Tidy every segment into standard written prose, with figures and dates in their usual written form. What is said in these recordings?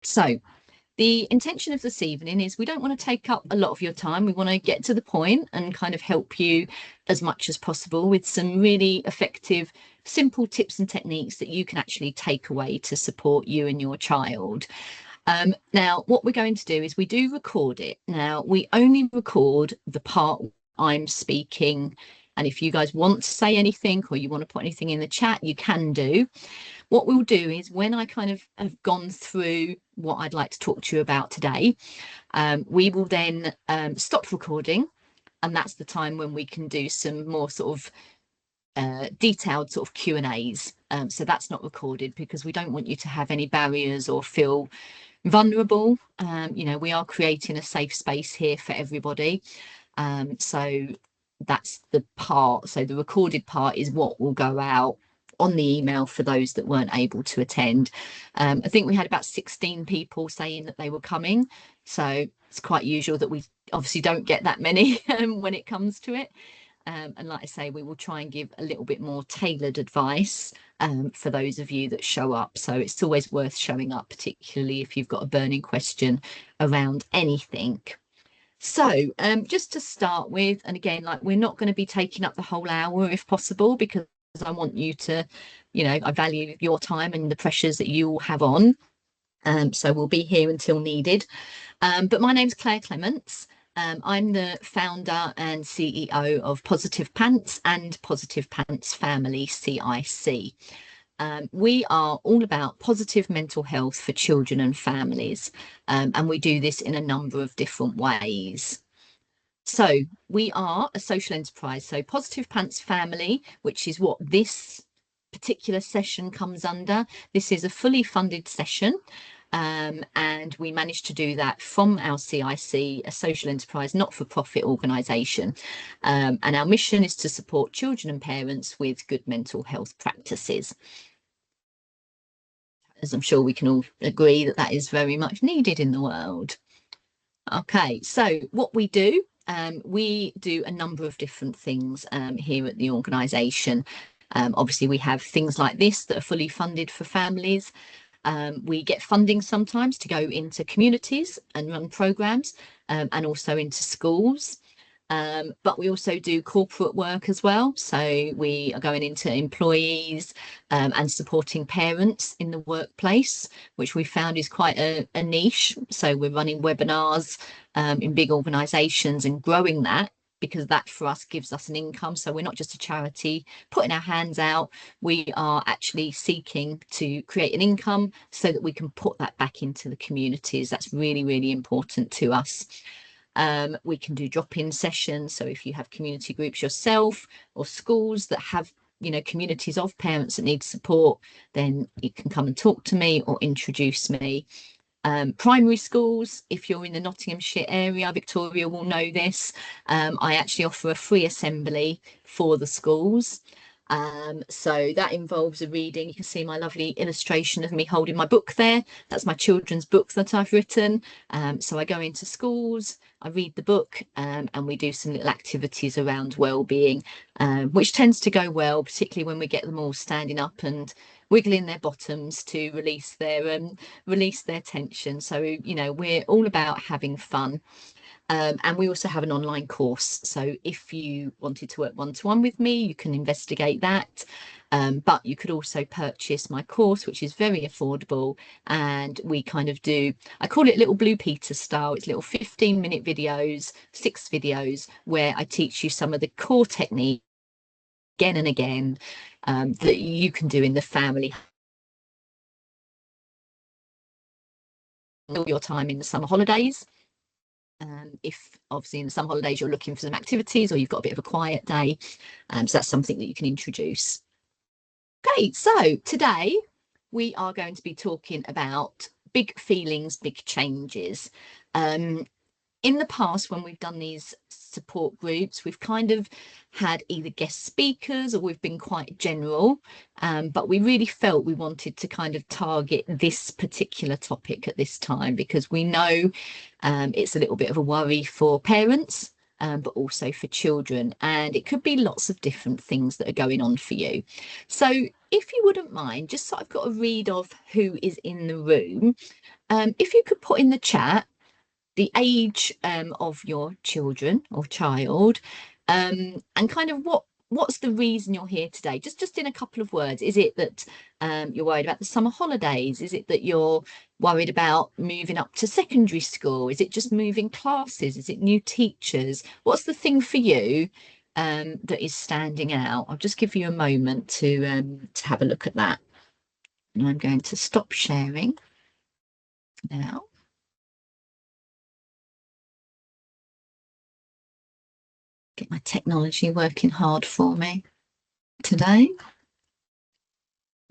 So the intention of this evening is we don't want to take up a lot of your time. We want to get to the point and kind of help you as much as possible with some really effective, simple tips and techniques that you can actually take away to support you and your child. Now, what we're going to do is we do record it. Now, we only record the part I'm speaking. And if you guys want to say anything or you want to put anything in the chat, you can do. What we'll do is when I kind of have gone through what I'd like to talk to you about today, we will then stop recording. And that's the time when we can do some more sort of detailed sort of Q&As. So that's not recorded because we don't want you to have any barriers or feel vulnerable. You know, we are creating a safe space here for everybody. So that's the part. So the recorded part is what will go out on the email for those that weren't able to attend. I think we had about 16 people saying that they were coming. So it's quite usual that we obviously don't get that many when it comes to it. And like I say, we will try and give a little bit more tailored advice for those of you that show up. So it's always worth showing up, particularly if you've got a burning question around anything. So just to start with, and again, like we're not going to be taking up the whole hour if possible, because I want you to, you know, I value your time and the pressures that you all have on. So we'll be here until needed. But my name's Claire Clements. I'm the founder and CEO of Positive Pants and Positive Pants Family CIC. We are all about positive mental health for children and families, and we do this in a number of different ways. So we are a social enterprise. So Positive Pants Family, which is what this particular session comes under. This is a fully funded session. And we managed to do that from our CIC, a social enterprise, not-for-profit organisation. And our mission is to support children and parents with good mental health practices. As I'm sure we can all agree that that is very much needed in the world. Okay, so what we do a number of different things here at the organisation. Obviously, we have things like this that are fully funded for families. We get funding sometimes to go into communities and run programmes and also into schools. But we also do corporate work as well. So we are going into employees and supporting parents in the workplace, which we found is quite a niche. So we're running webinars in big organisations and growing that, because that for us gives us an income. So we're not just a charity putting our hands out. We are actually seeking to create an income so that we can put that back into the communities. That's really, really important to us. We can do drop-in sessions. So if you have community groups yourself or schools that have, you know, communities of parents that need support, then you can come and talk to me or introduce me. Primary schools, if you're in the Nottinghamshire area, Victoria will know this. I actually offer a free assembly for the schools. So that involves a reading. You can see my lovely illustration of me holding my book there. That's my children's book that I've written. So I go into schools, I read the book, and we do some little activities around well-being, which tends to go well, particularly when we get them all standing up and wiggling their bottoms to release their tension. So, you know, we're all about having fun. And we also have an online course. So if you wanted to work one-to-one with me, you can investigate that. But you could also purchase my course, which is very affordable. And we kind of do, I call it little Blue Peter style. It's little 15-minute videos, 6 videos, where I teach you some of the core techniques again and again that you can do in the family. Your time in the summer holidays. If obviously in the summer holidays you're looking for some activities or you've got a bit of a quiet day, so that's something that you can introduce. Okay, so today we are going to be talking about big feelings, big changes. In the past, when we've done these support groups, we've kind of had either guest speakers or we've been quite general, but we really felt we wanted to kind of target this particular topic at this time, because we know it's a little bit of a worry for parents but also for children. And it could be lots of different things that are going on for you. So if you wouldn't mind, just so I've got a read of who is in the room, if you could put in the chat the age of your children or child, and kind of what's the reason you're here today, just in a couple of words. Is it that you're worried about the summer holidays? Is it that you're worried about moving up to secondary school? Is it just moving classes? Is it new teachers? What's the thing for you that is standing out? I'll just give you a moment to have a look at that, and I'm going to stop sharing now. Get my technology working hard for me today.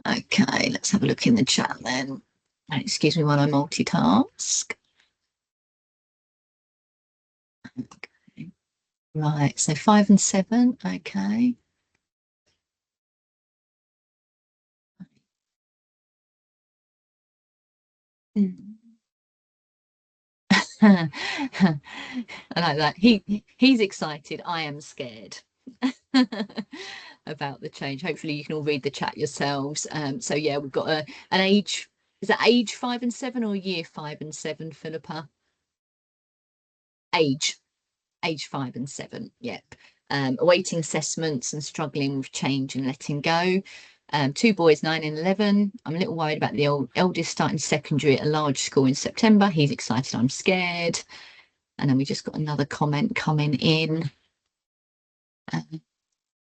Okay, let's have a look in the chat then. Excuse me while I multitask. Okay. Right, so 5 and 7, okay. I like that. He's excited. I am scared about the change. Hopefully you can all read the chat yourselves. So yeah, we've got an age. Is that age 5 and 7 or year 5 and 7, Philippa? Age 5 and 7. Yep. Awaiting assessments and struggling with change and letting go. 2 boys, 9 and 11. I'm a little worried about the eldest starting secondary at a large school in September. He's excited. I'm scared. And then we just got another comment coming in. If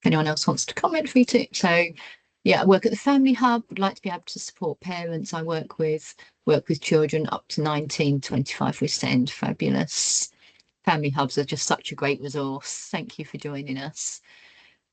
anyone else wants to comment, free to. So yeah, I work at the Family Hub. Would like to be able to support parents I work with children up to 19, 25 we send. Fabulous. Family Hubs are just such a great resource. Thank you for joining us.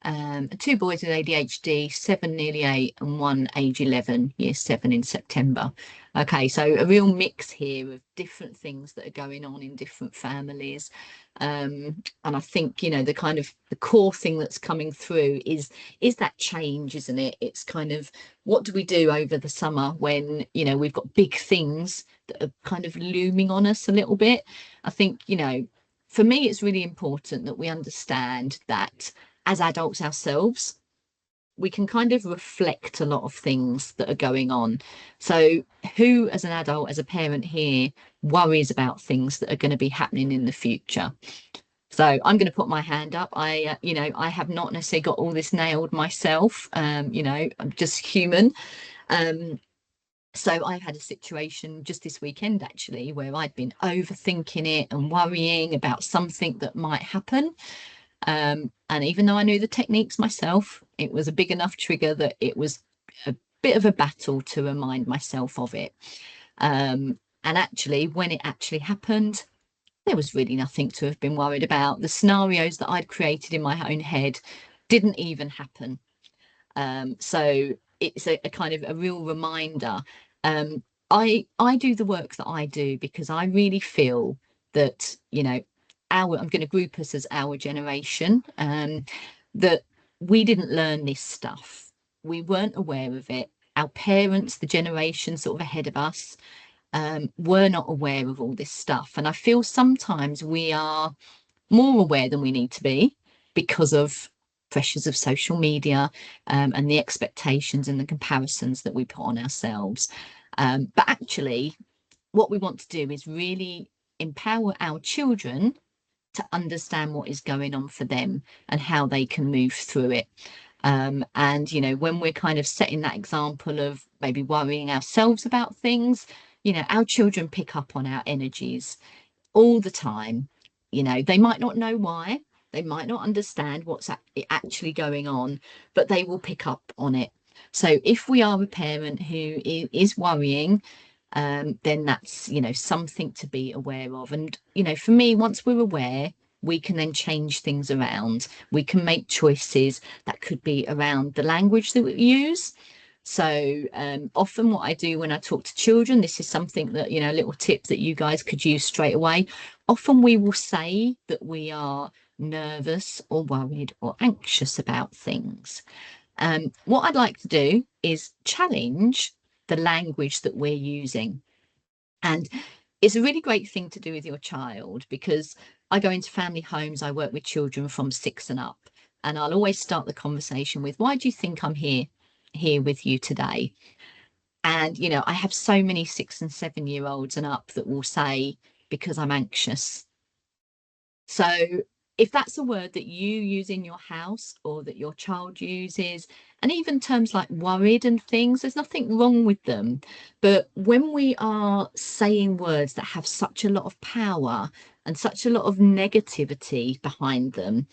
2 boys with ADHD, 7 nearly 8, and 1 age 11, year 7 in September. Okay, so a real mix here of different things that are going on in different families. And I think, you know, the kind of the core thing that's coming through is that change, isn't it? It's kind of, what do we do over the summer when, you know, we've got big things that are kind of looming on us a little bit? I think, you know, for me, it's really important that we understand that as adults ourselves, we can kind of reflect a lot of things that are going on. So who, as an adult, as a parent here, worries about things that are going to be happening in the future? So I'm going to put my hand up. You know, I have not necessarily got all this nailed myself. You know, I'm just human. So I've had a situation just this weekend, actually, where I'd been overthinking it and worrying about something that might happen. And even though I knew the techniques myself, it was a big enough trigger that it was a bit of a battle to remind myself of it. And actually, when it actually happened, there was really nothing to have been worried about. The scenarios that I'd created in my own head didn't even happen. So it's a kind of a real reminder. I do the work that I do because I really feel that, you know, I'm going to group us as our generation, that we didn't learn this stuff. We weren't aware of it. Our parents, the generation sort of ahead of us, were not aware of all this stuff. And I feel sometimes we are more aware than we need to be because of pressures of social media, and the expectations and the comparisons that we put on ourselves. But actually, what we want to do is really empower our children to understand what is going on for them and how they can move through it. And, you know, when we're kind of setting that example of maybe worrying ourselves about things, you know, our children pick up on our energies all the time. You know, they might not know why, they might not understand what's actually going on, but they will pick up on it. So if we are a parent who is worrying, then that's, you know, something to be aware of. And, you know, for me, once we're aware, we can then change things around. We can make choices that could be around the language that we use. So often what I do when I talk to children, this is something that, you know, a little tip that you guys could use straight away. Often we will say that we are nervous or worried or anxious about things. What I'd like to do is challenge the language that we're using. And it's a really great thing to do with your child, because I go into family homes, I work with children from 6 and up, and I'll always start the conversation with, why do you think I'm here with you today? And, you know, I have so many 6 and 7 year olds and up that will say, because I'm anxious. So if that's a word that you use in your house or that your child uses, and even terms like worried and things, there's nothing wrong with them. But when we are saying words that have such a lot of power and such a lot of negativity behind them,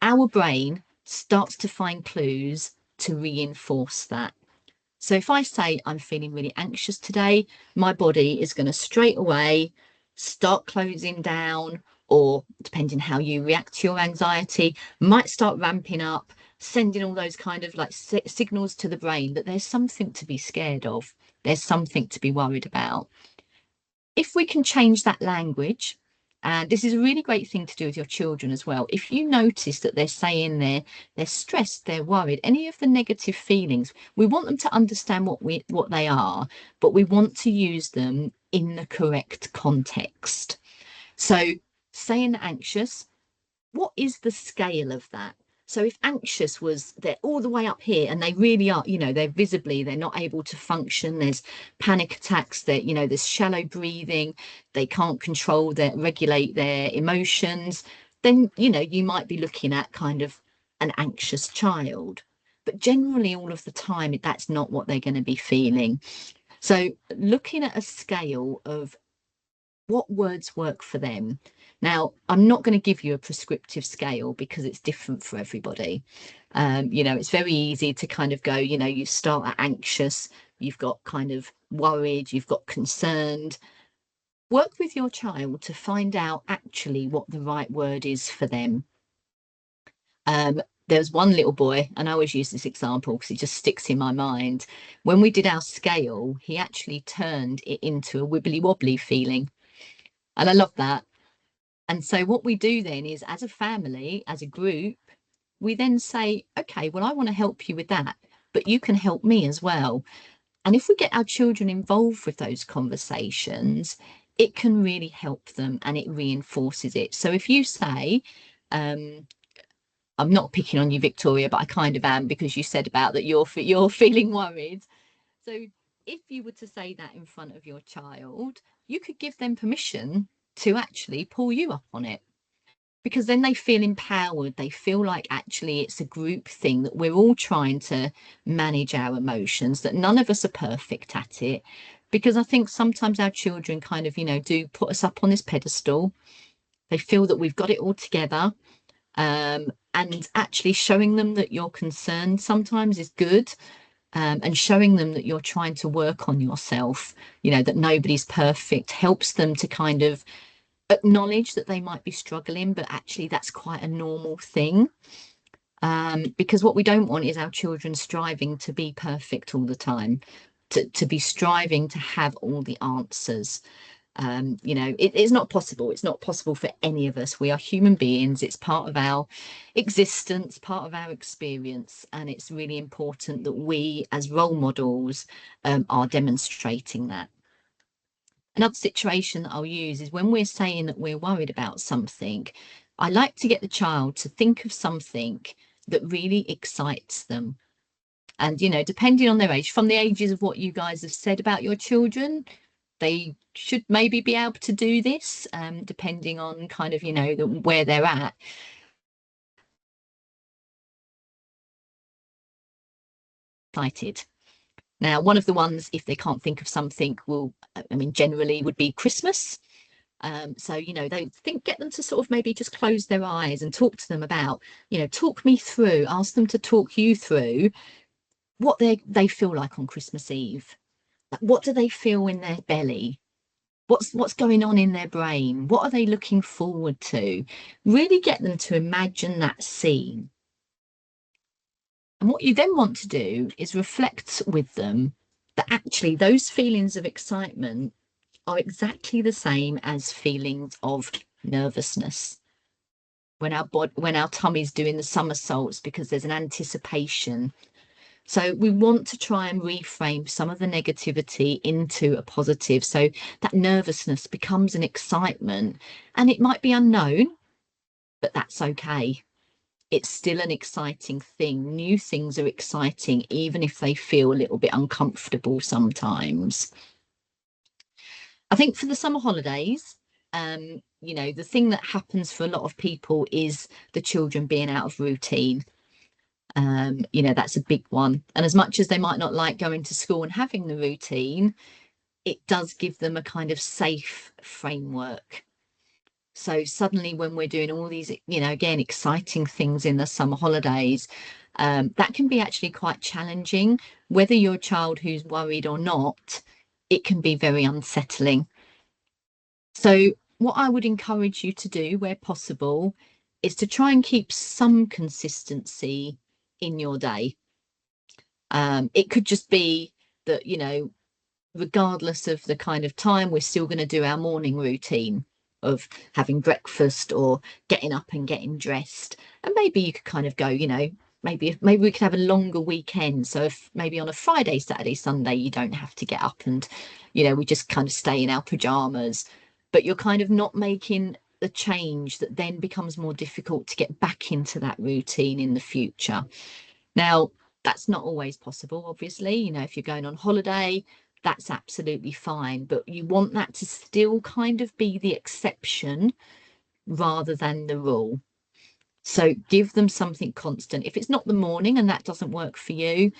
our brain starts to find clues to reinforce that. So if I say I'm feeling really anxious today, my body is going to straight away start closing down, or depending how you react to your anxiety, might start ramping up, sending all those kind of like signals to the brain that there's something to be scared of, there's something to be worried about. If we can change that language, and this is a really great thing to do with your children as well. If you notice that they're saying they're stressed, they're worried, any of the negative feelings, we want them to understand what they are, but we want to use them in the correct context. So saying anxious, what is the scale of that? So if anxious was they're all the way up here and they really are, you know, they're not able to function, there's panic attacks, that, you know, there's shallow breathing, they can't regulate their emotions, then, you know, you might be looking at kind of an anxious child. But generally all of the time, that's not what they're going to be feeling. So looking at a scale of what words work for them. Now, I'm not going to give you a prescriptive scale because it's different for everybody. You know, it's very easy to kind of go, you know, you start at anxious, you've got kind of worried, you've got concerned. Work with your child to find out actually what the right word is for them. There's one little boy, and I always use this example because it just sticks in my mind. When we did our scale, he actually turned it into a wibbly wobbly feeling. And I love that. And so what we do then is, as a family, as a group, we then say, okay, well, I want to help you with that, but you can help me as well. And if we get our children involved with those conversations, it can really help them and it reinforces it. So if you say, I'm not picking on you, Victoria, but I kind of am, because you said about that you're feeling worried. So if you were to say that in front of your child, you could give them permission to actually pull you up on it, because then they feel empowered. They feel like actually it's a group thing, that we're all trying to manage our emotions, that none of us are perfect at it. Because I think sometimes our children kind of, you know, do put us up on this pedestal. They feel that we've got it all together. And actually showing them that you're concerned sometimes is good. And showing them that you're trying to work on yourself, you know, that nobody's perfect, helps them to kind of acknowledge that they might be struggling, but actually that's quite a normal thing. Because what we don't want is our children striving to be perfect all the time, to be striving to have all the answers. You know, it's not possible. It's not possible for any of us. We are human beings. It's part of our existence, part of our experience. And it's really important that we, as role models, are demonstrating that. Another situation that I'll use is when we're saying that we're worried about something, I like to get the child to think of something that really excites them. And, you know, depending on their age, from the ages of what you guys have said about your children, they should maybe be able to do this, depending on kind of, you know, where they're at. Excited. Now, one of the ones, if they can't think of something, will, I mean, generally would be Christmas. So, you know, get them to sort of maybe just close their eyes and talk to them about, you know, talk me through, ask them to talk you through what they feel like on Christmas Eve. Like, what do they feel in their belly? What's going on in their brain? What are they looking forward to? Really get them to imagine that scene. And what you then want to do is reflect with them that actually those feelings of excitement are exactly the same as feelings of nervousness. When our tummy's doing the somersaults because there's an anticipation, So we want to try and reframe some of the negativity into a positive. So that nervousness becomes an excitement, and it might be unknown, but that's okay. It's still an exciting thing. New things are exciting, even if they feel a little bit uncomfortable sometimes. I think for the summer holidays, the thing that happens for a lot of people is the children being out of routine. That's a big one. And as much as they might not like going to school and having the routine, it does give them a kind of safe framework. So suddenly when we're doing all these, again, exciting things in the summer holidays, that can be actually quite challenging. Whether you're a child who's worried or not, it can be very unsettling. So what I would encourage you to do where possible is to try and keep some consistency in your day. It could just be that, regardless of the kind of time, we're still going to do our morning routine of having breakfast or getting up and getting dressed. And maybe you could kind of go, maybe we could have a longer weekend. So if maybe on a Friday, Saturday, Sunday, you don't have to get up and, we just kind of stay in our pajamas, but you're kind of not making a change that then becomes more difficult to get back into that routine in the future. Now, that's not always possible, obviously. If you're going on holiday, that's absolutely fine, but you want that to still kind of be the exception rather than the rule. So give them something constant. If it's not the morning and that doesn't work for you,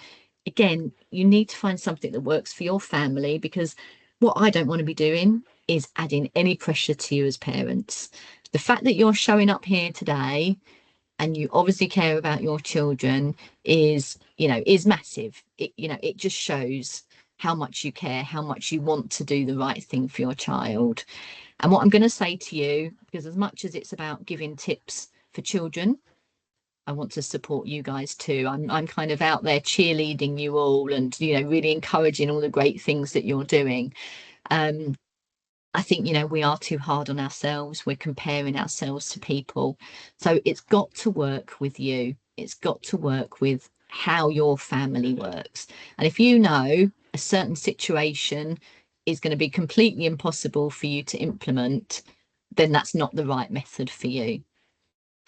again, you need to find something that works for your family, because what I don't want to be doing is adding any pressure to you as parents. The fact that you're showing up here today and you obviously care about your children is massive. It just shows how much you care, how much you want to do the right thing for your child. And what I'm going to say to you, because as much as it's about giving tips for children, I want to support you guys too. I'm kind of out there cheerleading you all and, really encouraging all the great things that you're doing. I think, we are too hard on ourselves. We're comparing ourselves to people. So it's got to work with you. It's got to work with how your family works. And if you know a certain situation is going to be completely impossible for you to implement, then that's not the right method for you.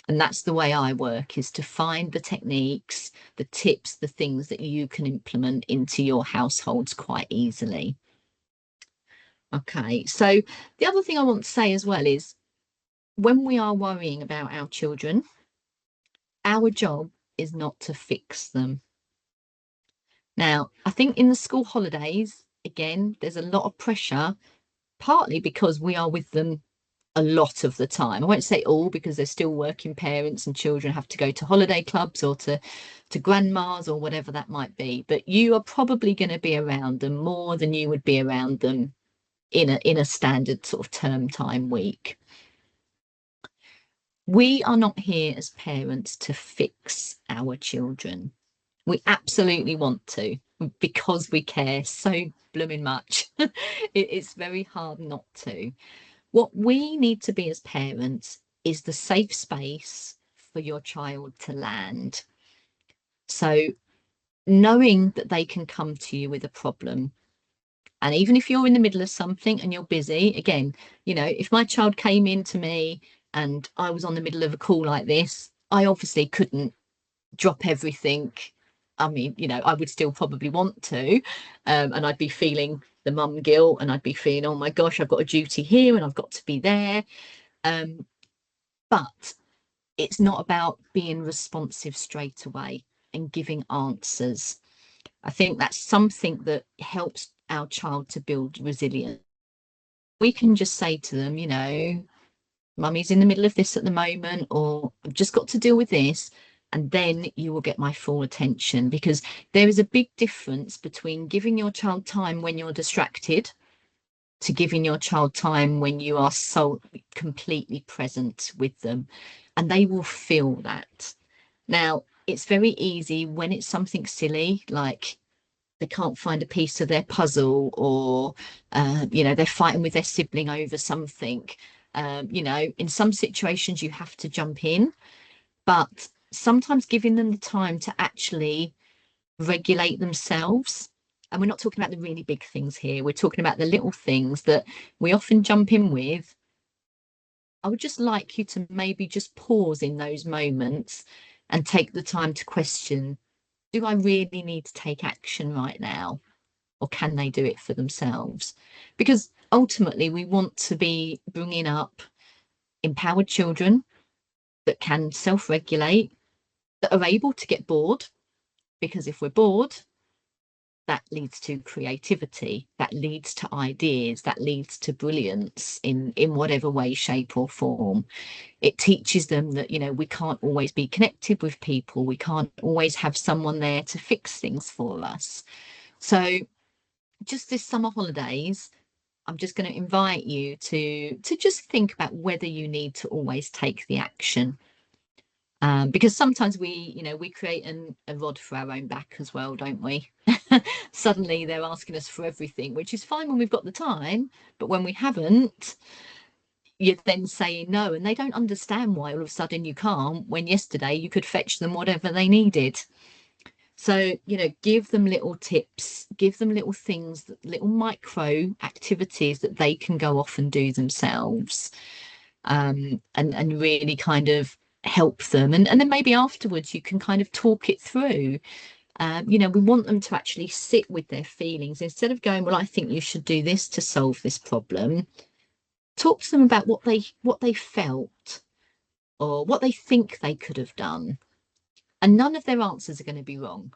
And that's the way I work, is to find the techniques, the tips, the things that you can implement into your households quite easily. Okay, so the other thing I want to say as well is when we are worrying about our children, our job is not to fix them. Now, I think in the school holidays, again, there's a lot of pressure, partly because we are with them a lot of the time. I won't say all, because there's still working parents and children have to go to holiday clubs or to grandma's or whatever that might be. But you are probably going to be around them more than you would be around them in a standard sort of term time week. We are not here as parents to fix our children. We absolutely want to, because we care so blooming much. It's very hard not to. What we need to be as parents is the safe space for your child to land. So knowing that they can come to you with a problem. And even if you're in the middle of something and you're busy, again, if my child came in to me and I was on the middle of a call like this, I obviously couldn't drop everything. I mean, I would still probably want to, and I'd be feeling the mum guilt, and I'd be feeling, oh my gosh, I've got a duty here and I've got to be there. But it's not about being responsive straight away and giving answers. I think that's something that helps our child to build resilience. We can just say to them, mummy's in the middle of this at the moment, or I've just got to deal with this, and then you will get my full attention. Because there is a big difference between giving your child time when you're distracted to giving your child time when you are so completely present with them, and they will feel that. Now, it's very easy when it's something silly, like they can't find a piece of their puzzle, or they're fighting with their sibling over something. In some situations you have to jump in, but sometimes giving them the time to actually regulate themselves. And we're not talking about the really big things here. We're talking about the little things that we often jump in with. I would just like you to maybe just pause in those moments and take the time to question, do I really need to take action right now? Or can they do it for themselves? Because ultimately, we want to be bringing up empowered children that can self-regulate, that are able to get bored, because if we're bored, that leads to creativity, that leads to ideas, that leads to brilliance in whatever way, shape or form. It teaches them that, you know, we can't always be connected with people, we can't always have someone there to fix things for us. So just this summer holidays, I'm just going to invite you to just think about whether you need to always take the action. Because sometimes we create a rod for our own back as well, don't we? Suddenly they're asking us for everything, which is fine when we've got the time, but when we haven't, you're then saying no, and they don't understand why all of a sudden you can't, when yesterday you could fetch them whatever they needed. So, you know, give them little tips, give them little things, little micro activities that they can go off and do themselves, and really kind of help them. And then maybe afterwards you can kind of talk it through. You know, we want them to actually sit with their feelings instead of going, well, I think you should do this to solve this problem. Talk to them about what they felt or what they think they could have done. And none of their answers are going to be wrong.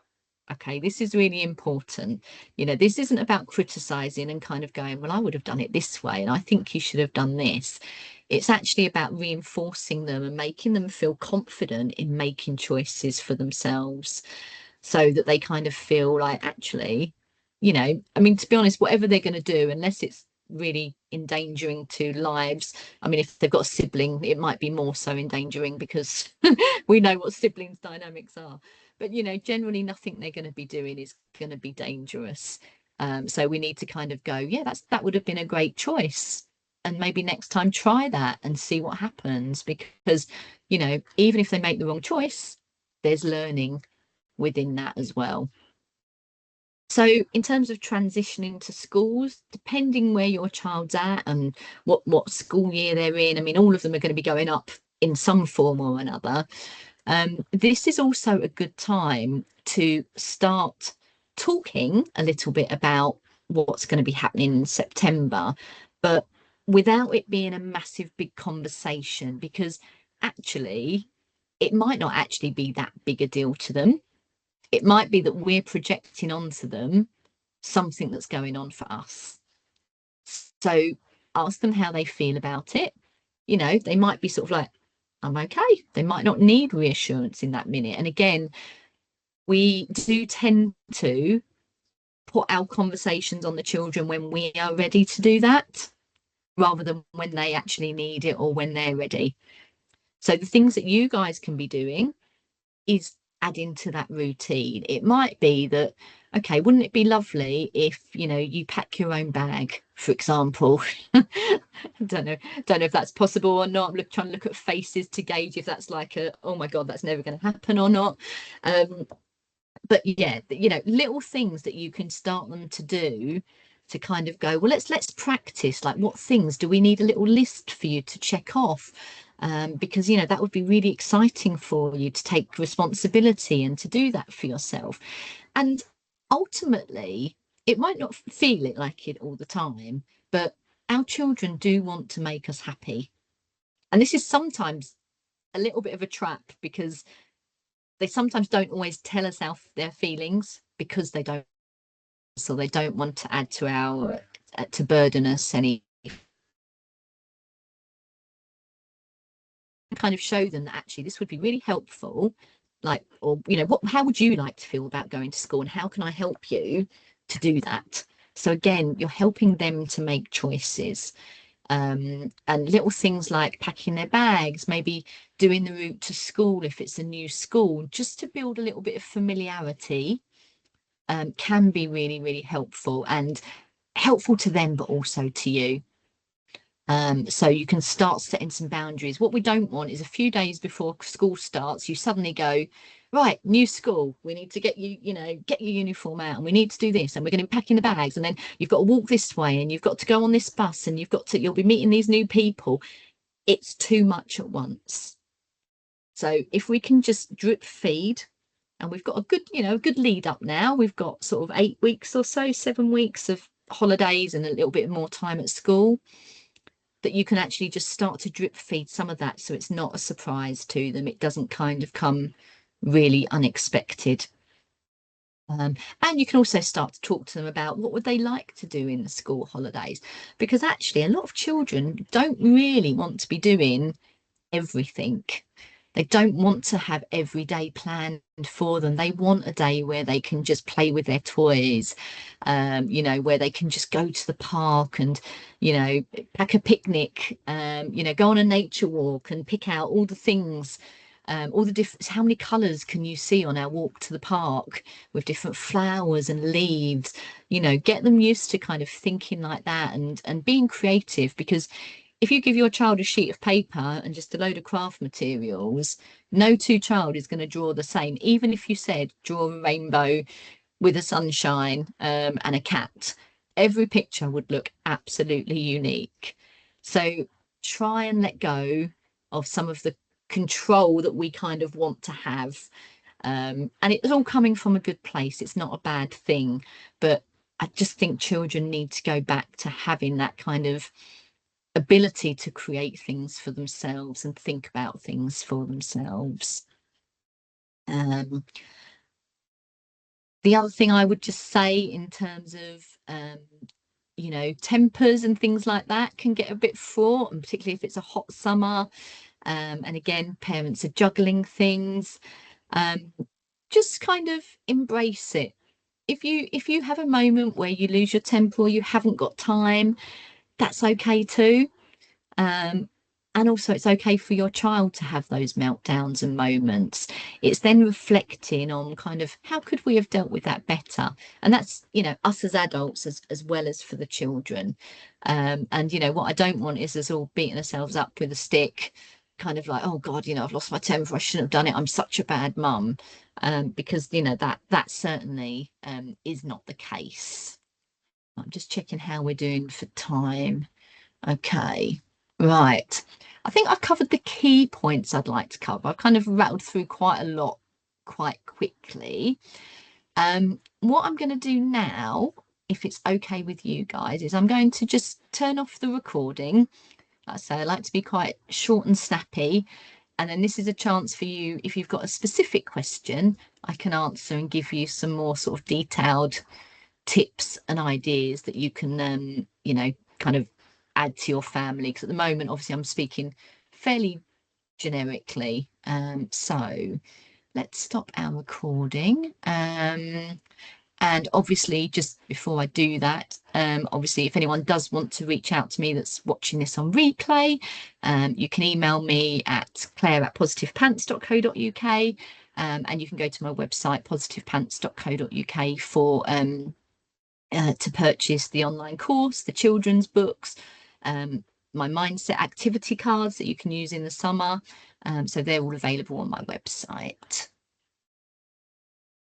Okay, this is really important. You know, this isn't about criticizing and kind of going, well, I would have done it this way, and I think you should have done this. It's actually about reinforcing them and making them feel confident in making choices for themselves so that they kind of feel like, actually, you know, I mean, to be honest, whatever they're going to do, unless it's really endangering to lives. I mean, if they've got a sibling, it might be more so endangering because we know what siblings dynamics are. But, you know, generally nothing they're going to be doing is going to be dangerous. So we need to kind of go, yeah, that would have been a great choice. And maybe next time try that and see what happens. Because, you know, even if they make the wrong choice, there's learning within that as well. So in terms of transitioning to schools, depending where your child's at and what school year they're in, I mean, all of them are going to be going up in some form or another. This is also a good time to start talking a little bit about what's going to be happening in September, but without it being a massive big conversation, because actually it might not actually be that big a deal to them. It might be that we're projecting onto them something that's going on for us. So ask them how they feel about it. You know, they might be sort of like, I'm okay. They might not need reassurance in that minute. And again, we do tend to put our conversations on the children when we are ready to do that, rather than when they actually need it or when they're ready. So the things that you guys can be doing is adding to that routine. It might be that, okay, wouldn't it be lovely if, you know, you pack your own bag, for example? don't know if that's possible or not. I'm trying to look at faces to gauge if that's like a, oh my God, that's never going to happen or not. But yeah, you know, little things that you can start them to do to kind of go, well, let's practice. Like, what things do we need a little list for you to check off? Because, you know, that would be really exciting for you to take responsibility and to do that for yourself. And ultimately, it might not feel it like it all the time, but our children do want to make us happy. And this is sometimes a little bit of a trap because they sometimes don't always tell us their feelings because they don't, so they don't want to add to our to burden us any, kind of show them that actually this would be really helpful, like, or, you know, how would you like to feel about going to school and how can I help you to do that? So again, you're helping them to make choices. And little things like packing their bags, maybe doing the route to school if it's a new school, just to build a little bit of familiarity, can be really, really helpful, and helpful to them, but also to you. So you can start setting some boundaries. What we don't want is a few days before school starts, you suddenly go, right, new school, we need to get you, get your uniform out, and we need to do this, and we're going to be packing the bags, and then you've got to walk this way, and you've got to go on this bus, and you'll be meeting these new people. It's too much at once. So if we can just drip feed, and we've got a good, a good lead up now. We've got sort of 8 weeks or so, 7 weeks of holidays and a little bit more time at school, that you can actually just start to drip feed some of that, so it's not a surprise to them. It doesn't kind of come really unexpected. And you can also start to talk to them about what would they like to do in the school holidays, because actually a lot of children don't really want to be doing everything. They don't want to have every day planned for them. They want a day where they can just play with their toys, where they can just go to the park and, pack a picnic, go on a nature walk and pick out all the things, all the different, how many colours can you see on our walk to the park with different flowers and leaves, get them used to kind of thinking like that and being creative. Because if you give your child a sheet of paper and just a load of craft materials, no two child is going to draw the same. Even if you said draw a rainbow with a sunshine and a cat, every picture would look absolutely unique. So try and let go of some of the control that we kind of want to have. And it's all coming from a good place. It's not a bad thing, but I just think children need to go back to having that kind of ability to create things for themselves and think about things for themselves. The other thing I would just say in terms of, tempers and things like that can get a bit fraught, and particularly if it's a hot summer. And again, parents are juggling things. Just kind of embrace it. If you have a moment where you lose your temper or you haven't got time, that's okay too. And also it's okay for your child to have those meltdowns and moments. It's then reflecting on kind of how could we have dealt with that better? And that's, us as adults as well as for the children. And what I don't want is us all beating ourselves up with a stick, kind of like, oh God, I've lost my temper, I shouldn't have done it, I'm such a bad mum. Because that certainly is not the case. I'm just checking how we're doing for time. Okay, right. I think I've covered the key points I'd like to cover. I've kind of rattled through quite a lot quite quickly. What I'm going to do now, if it's okay with you guys, is I'm going to just turn off the recording. Like I say, I like to be quite short and snappy. And then this is a chance for you, if you've got a specific question, I can answer and give you some more sort of detailed tips and ideas that you can, kind of add to your family. Because at the moment, obviously, I'm speaking fairly generically. So let's stop our recording. And obviously, just before I do that, obviously, if anyone does want to reach out to me that's watching this on replay, you can email me at claire@positivepants.co.uk, and you can go to my website, positivepants.co.uk, for to purchase the online course, the children's books, my mindset activity cards that you can use in the summer. So they're all available on my website.